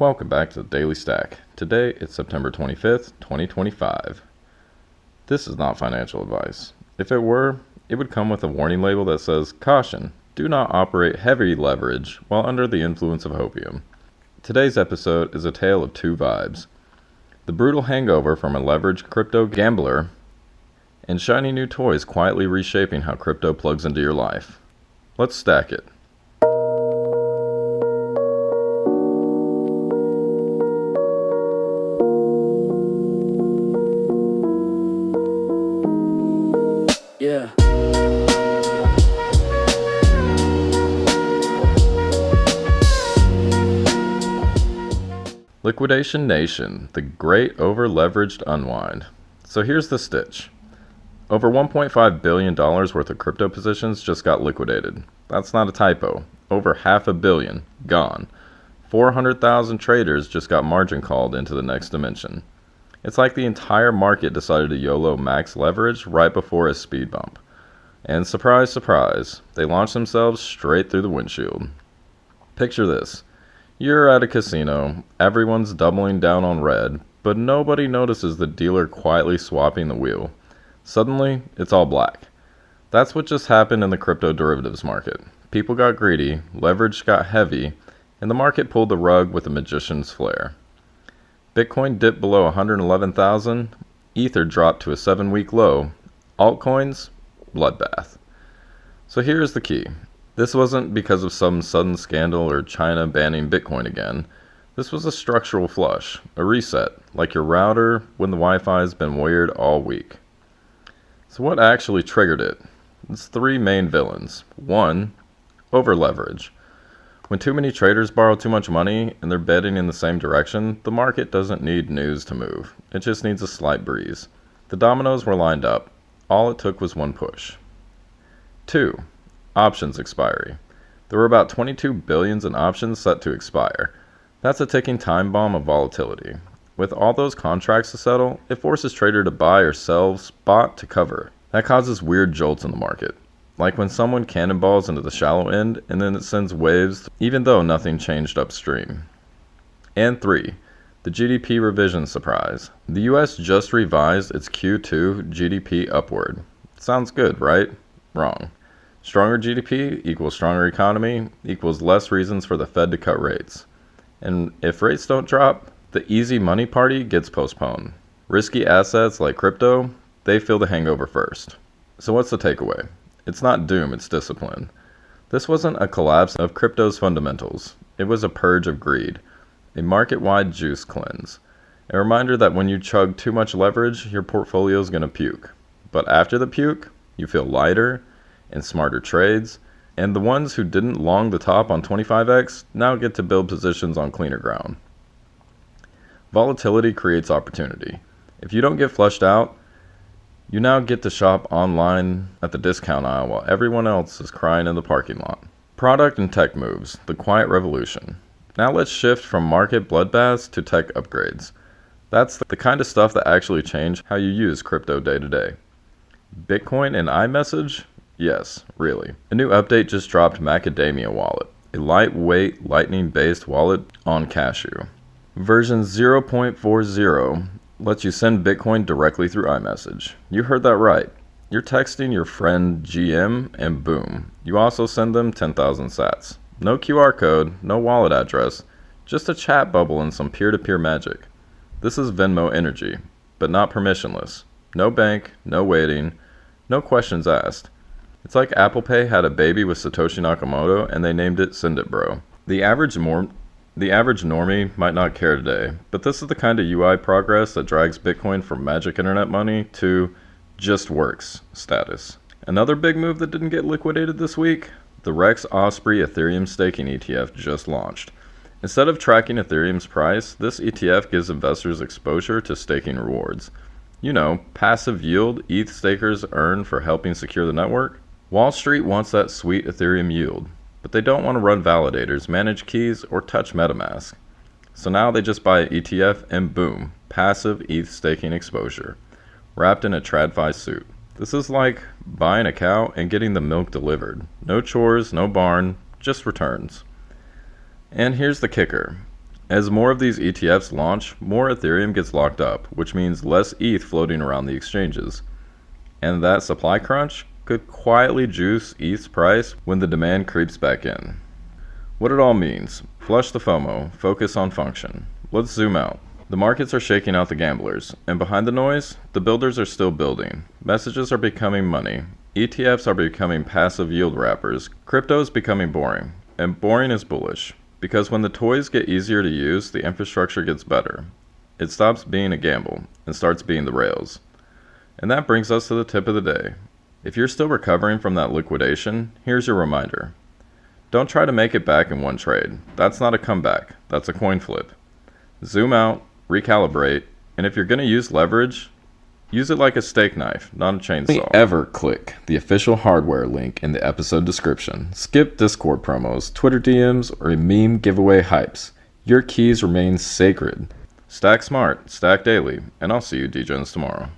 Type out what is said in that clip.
Welcome back to the Daily Stack. Today it's September 25th, 2025. This is not financial advice. If it were, it would come with a warning label that says, "Caution, do not operate heavy leverage while under the influence of opium." Today's episode is a tale of two vibes. The brutal hangover from a leveraged crypto gambler and shiny new toys quietly reshaping how crypto plugs into your life. Let's stack it. Yeah. Liquidation Nation, the great over-leveraged unwind. So here's the stitch. Over $1.5 billion worth of crypto positions just got liquidated. That's not a typo. Over $500 million gone. 400,000 traders just got margin called into the next dimension. It's like the entire market decided to YOLO max leverage right before a speed bump. And surprise, surprise, they launched themselves straight through the windshield. Picture this. You're at a casino, everyone's doubling down on red, but nobody notices the dealer quietly swapping the wheel. Suddenly, it's all black. That's what just happened in the crypto derivatives market. People got greedy, leverage got heavy, and the market pulled the rug with a magician's flair. Bitcoin dipped below 111,000, Ether dropped to a 7-week low, altcoins, bloodbath. So here's the key. This wasn't because of some sudden scandal or China banning Bitcoin again. This was a structural flush, a reset, like your router when the Wi-Fi's been weird all week. So what actually triggered it? It's three main villains. One, over-leverage. When too many traders borrow too much money and they're betting in the same direction, the market doesn't need news to move. It just needs a slight breeze. The dominoes were lined up. All it took was one push. 2. Options expiry. There were about 22 billions in options set to expire. That's a ticking time bomb of volatility. With all those contracts to settle, it forces trader to buy or sell spot to cover. That causes weird jolts in the market. Like when someone cannonballs into the shallow end and then it sends waves even though nothing changed upstream. And 3. The GDP revision surprise. The US just revised its Q2 GDP upward. Sounds good, right? Wrong. Stronger GDP equals stronger economy equals less reasons for the Fed to cut rates. And if rates don't drop, the easy money party gets postponed. Risky assets like crypto, they feel the hangover first. So what's the takeaway? It's not doom, it's discipline. This wasn't a collapse of crypto's fundamentals. It was a purge of greed, a market-wide juice cleanse. A reminder that when you chug too much leverage, your portfolio's gonna puke. But after the puke, you feel lighter and smarter trades, and the ones who didn't long the top on 25x now get to build positions on cleaner ground. Volatility creates opportunity. If you don't get flushed out, you now get to shop online at the discount aisle while everyone else is crying in the parking lot. Product and tech moves, the quiet revolution. Now let's shift from market bloodbaths to tech upgrades. That's the kind of stuff that actually change how you use crypto day to day. Bitcoin and iMessage? Yes, really. A new update just dropped Macadamia Wallet, a lightweight lightning-based wallet on Cashew. Version 0.40 lets you send Bitcoin directly through iMessage. You heard that right. You're texting your friend GM and boom, you also send them 10,000 sats. No QR code, no wallet address, just a chat bubble and some peer-to-peer magic. This is Venmo energy, but not permissionless. No bank, no waiting, no questions asked. It's like Apple Pay had a baby with Satoshi Nakamoto and they named it Send It Bro. The average normie might not care today, but this is the kind of UI progress that drags Bitcoin from magic internet money to just works status. Another big move that didn't get liquidated this week? The Rex Osprey Ethereum Staking ETF just launched. Instead of tracking Ethereum's price, this ETF gives investors exposure to staking rewards. You know, passive yield ETH stakers earn for helping secure the network. Wall Street wants that sweet Ethereum yield, but they don't want to run validators, manage keys, or touch MetaMask. So now they just buy an ETF and boom, passive ETH staking exposure, wrapped in a TradFi suit. This is like buying a cow and getting the milk delivered. No chores, no barn, just returns. And here's the kicker. As more of these ETFs launch, more Ethereum gets locked up, which means less ETH floating around the exchanges. And that supply crunch could quietly juice ETH's price when the demand creeps back in. What it all means: flush the FOMO, focus on function. Let's zoom out. The markets are shaking out the gamblers, and behind the noise, the builders are still building. Messages are becoming money. ETFs are becoming passive yield wrappers. Crypto is becoming boring, and boring is bullish. Because when the toys get easier to use, the infrastructure gets better. It stops being a gamble and starts being the rails. And that brings us to the tip of the day. If you're still recovering from that liquidation, here's your reminder. Don't try to make it back in one trade. That's not a comeback. That's a coin flip. Zoom out, recalibrate, and if you're going to use leverage, use it like a steak knife, not a chainsaw. Only ever click the official hardware link in the episode description. Skip Discord promos, Twitter DMs, or meme giveaway hypes. Your keys remain sacred. Stack smart, stack daily, and I'll see you degens tomorrow.